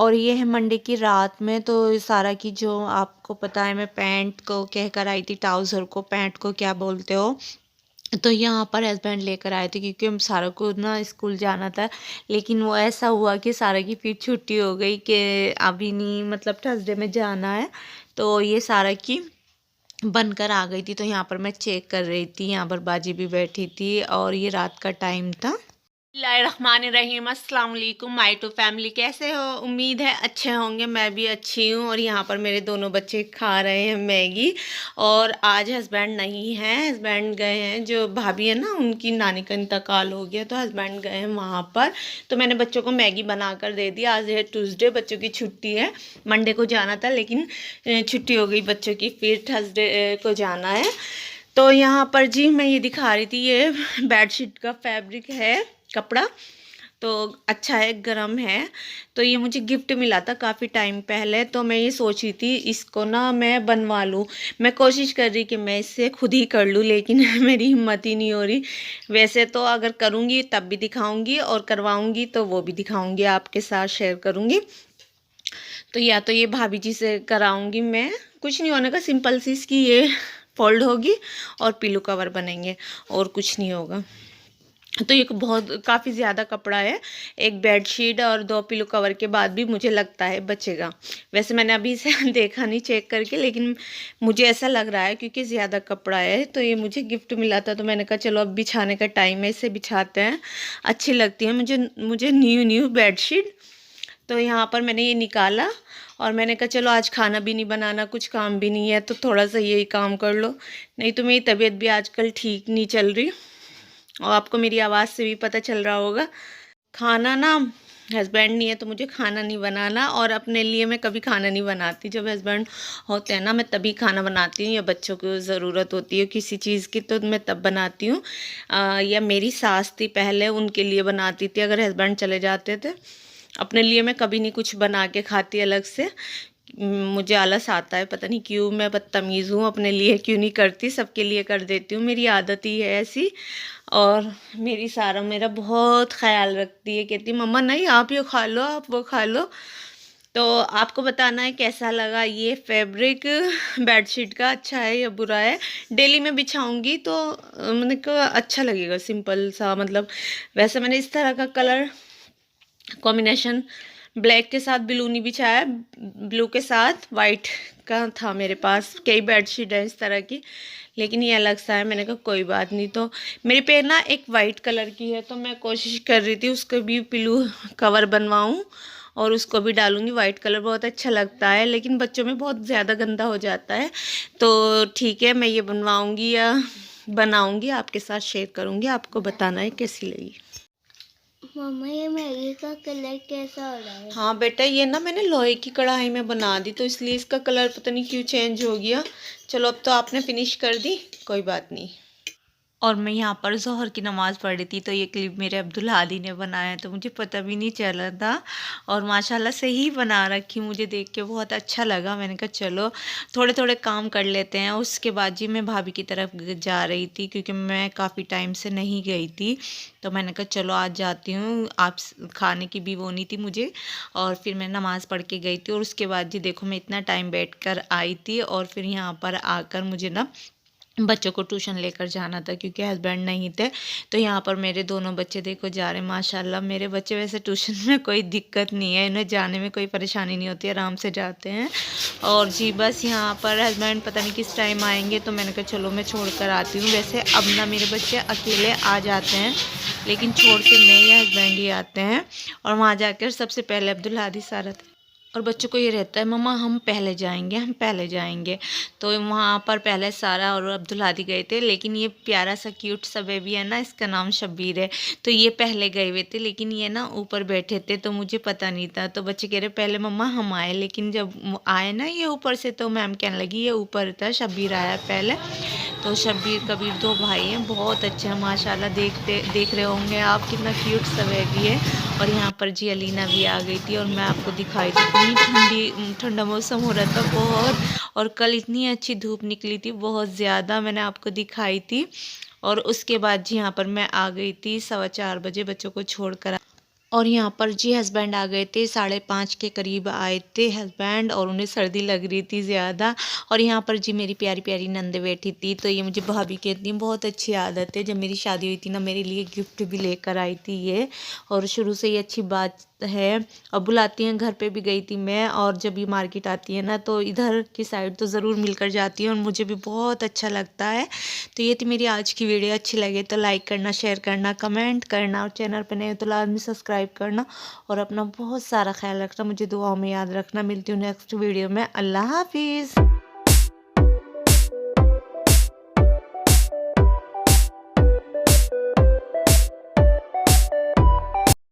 और ये है मंडे की रात में। तो सारा की जो आपको पता है, मैं पैंट को कह कर आई थी, ट्राउज़र को पैंट को क्या बोलते हो। तो यहाँ पर हस्बैंड लेकर आए थे क्योंकि हम सारा को ना स्कूल जाना था। लेकिन वो ऐसा हुआ कि सारा की फिर छुट्टी हो गई कि अभी नहीं, मतलब थर्सडे में जाना है। तो ये सारा की बनकर आ गई थी। तो यहाँ पर मैं चेक कर रही थी, यहाँ पर बाजी भी बैठी थी और ये रात का टाइम था। बिस्मिल्लाहिर्रहमानिर्रहीम, अस्सलाम वालेकुम माय टू फैमिली। कैसे हो? उम्मीद है अच्छे होंगे। मैं भी अच्छी हूँ। और यहाँ पर मेरे दोनों बच्चे खा रहे हैं मैगी। और आज हस्बैंड नहीं हैं, हस्बैंड गए हैं, जो भाभी है ना उनकी नानी का इंतकाल हो गया, तो हस्बैंड गए हैं वहाँ पर। तो मैंने बच्चों को मैगी बना कर दे दी। आज है ट्यूसडे, बच्चों की छुट्टी है। मंडे को जाना था लेकिन छुट्टी हो गई बच्चों की, फिर थर्सडे को जाना है। तो यहाँ पर जी मैं ये दिखा रही थी, ये बेडशीट का फैब्रिक है, कपड़ा तो अच्छा है, गर्म है। तो ये मुझे गिफ्ट मिला था काफ़ी टाइम पहले। तो मैं ये सोच रही थी इसको ना मैं बनवा लूँ। मैं कोशिश कर रही कि मैं इससे खुद ही कर लूँ, लेकिन मेरी हिम्मत ही नहीं हो रही। वैसे तो अगर करूँगी तब भी दिखाऊँगी, और करवाऊँगी तो वो भी दिखाऊँगी, आपके साथ शेयर करूँगी। तो या तो ये भाभी जी से कराऊँगी मैं, कुछ नहीं होने का, सिंपल सी इसकी ये फोल्ड होगी और पिलो कवर बनेंगे, और कुछ नहीं होगा। तो ये बहुत काफ़ी ज़्यादा कपड़ा है, एक बेडशीट और 2 पिलो कवर के बाद भी मुझे लगता है बचेगा। वैसे मैंने अभी इसे देखा नहीं चेक करके, लेकिन मुझे ऐसा लग रहा है क्योंकि ज़्यादा कपड़ा है। तो ये मुझे गिफ्ट मिला था, तो मैंने कहा चलो अब बिछाने का टाइम है, इसे बिछाते हैं। अच्छी लगती है मुझे न्यू बेडशीट। तो यहाँ पर मैंने ये निकाला और मैंने कहा चलो आज खाना भी नहीं बनाना, कुछ काम भी नहीं है, तो थोड़ा सा यही काम कर लो। नहीं तो मेरी तबीयत भी आजकल ठीक नहीं चल रही, और आपको मेरी आवाज़ से भी पता चल रहा होगा। खाना ना, हस्बैंड नहीं है तो मुझे खाना नहीं बनाना, और अपने लिए मैं कभी खाना नहीं बनाती। जब हस्बैंड होते हैं ना मैं तभी खाना बनाती हूँ, या बच्चों को ज़रूरत होती है किसी चीज़ की तो मैं तब बनाती हूँ। या मेरी सास थी पहले, उनके लिए बनाती थी अगर हस्बैंड चले जाते थे। अपने लिए मैं कभी नहीं कुछ बना के खाती अलग से। मुझे आलस आता है, पता नहीं क्यों, मैं बदतमीज़ हूँ, अपने लिए क्यों नहीं करती, सबके लिए कर देती हूँ, मेरी आदत ही है ऐसी। और मेरी सारा मेरा बहुत ख्याल रखती है, कहती मम्मा नहीं आप ये खा लो, आप वो खा लो। तो आपको बताना है कैसा लगा ये फैब्रिक बेडशीट का, अच्छा है या बुरा है। डेली में बिछाऊंगी तो मैंने कहा अच्छा लगेगा, सिंपल सा, मतलब वैसे मैंने इस तरह का कलर कॉम्बिनेशन ब्लैक के साथ ब्लू नहीं बिछाया, ब्लू के साथ वाइट का था मेरे पास। कई बेडशीट है इस तरह की, लेकिन ये अलग सा है। मैंने कहा कोई बात नहीं। तो मेरे पे ना एक वाइट कलर की है, तो मैं कोशिश कर रही थी उसको भी पिलो कवर बनवाऊँ और उसको भी डालूँगी। वाइट कलर बहुत अच्छा लगता है, लेकिन बच्चों में बहुत ज़्यादा गंदा हो जाता है। तो ठीक है, मैं ये बनवाऊँगी या बनाऊँगी, आपके साथ शेयर करूँगी, आपको बताना है कैसी लगी। मम्मा ये मैगी का कलर कैसा हो रहा है? हाँ बेटा, ये ना मैंने लोहे की कढ़ाई में बना दी, तो इसलिए इसका कलर पता नहीं क्यों चेंज हो गया। चलो अब तो आपने फिनिश कर दी, कोई बात नहीं। और मैं यहाँ पर ज़ोहर की नमाज़ पढ़ रही थी, तो ये क्लिप मेरे अब्दुल हादी ने बनाया, तो मुझे पता भी नहीं चला था। और माशाल्लाह से ही बना रखी, मुझे देख के बहुत अच्छा लगा। मैंने कहा चलो थोड़े थोड़े काम कर लेते हैं। उसके बाद जी मैं भाभी की तरफ जा रही थी, क्योंकि मैं काफ़ी टाइम से नहीं गई थी। तो मैंने कहा चलो आज जाती हूँ, आप खाने की भी वो नहीं थी मुझे। और फिर मैं नमाज़ पढ़ के गई थी, और उसके बाद जी देखो मैं इतना टाइम बैठ कर आई थी। और फिर यहाँ पर आकर मुझे ना बच्चों को ट्यूशन लेकर जाना था, क्योंकि हस्बैंड नहीं थे। तो यहाँ पर मेरे दोनों बच्चे देखो जा रहे हैं। माशाल्लाह मेरे बच्चे वैसे ट्यूशन में कोई दिक्कत नहीं है, इन्हें जाने में कोई परेशानी नहीं होती, आराम से जाते हैं। और जी बस यहाँ पर हस्बैंड पता नहीं किस टाइम आएंगे, तो मैंने कहा चलो मैं छोड़ कर आती हूँ। वैसे अब ना मेरे बच्चे अकेले आ जाते हैं, लेकिन छोड़ के मैं या हस्बैंड ही आते हैं। और वहाँ जाकर सबसे पहले अब्दुल हादी सारा थे, और बच्चों को ये रहता है मम्मा हम पहले जाएंगे, हम पहले जाएंगे। तो वहाँ पर पहले सारा और अब्दुल हादी गए थे, लेकिन ये प्यारा सा क्यूट सा बेबी है ना, इसका नाम शब्बीर है। तो ये पहले गए हुए थे, लेकिन ये ना ऊपर बैठे थे, तो मुझे पता नहीं था। तो बच्चे कह रहे पहले मम्मा हम आए, लेकिन जब आए ना ये ऊपर से, तो मैम कहने लगी ये ऊपर था, शब्बीर आया पहले। तो शब्बीर कबीर 2 भाई हैं, बहुत अच्छे हैं माशाल्लाह। देख रहे होंगे आप कितना क्यूट सा बेबी है। और यहाँ पर जी अलीना भी आ गई थी, और मैं आपको दिखाई थी इतनी ठंडा मौसम हो रहा था बहुत। और कल इतनी अच्छी धूप निकली थी, बहुत ज़्यादा, मैंने आपको दिखाई थी। और उसके बाद जी यहाँ पर मैं आ गई थी 4:15 बजे बच्चों को छोड़ कर। और यहाँ पर जी हस्बैंड आ गए थे, 5:30 के करीब आए थे हस्बैंड, और उन्हें सर्दी लग रही थी ज़्यादा। और यहाँ पर जी मेरी प्यारी-प्यारी नंदे बैठी थी, तो ये मुझे भाभी कहती हैं बहुत अच्छी आदत है, जब मेरी शादी हुई थी ना मेरे लिए गिफ्ट भी लेकर आई थी ये, और शुरू से ही अच्छी बात है। और बुलाती हैं, घर पे भी गई थी मैं, और जब ये मार्केट आती है ना तो इधर की साइड तो ज़रूर मिलकर जाती है और मुझे भी बहुत अच्छा लगता है। तो ये थी मेरी आज की वीडियो, अच्छी लगे तो लाइक करना, शेयर करना, कमेंट करना, और चैनल पर नए हो तो लाजमी सब्सक्राइब करना, और अपना बहुत सारा ख्याल रखना, मुझे दुआओं में याद रखना। मिलती हूँ नेक्स्ट वीडियो में। अल्लाह हाफिज़।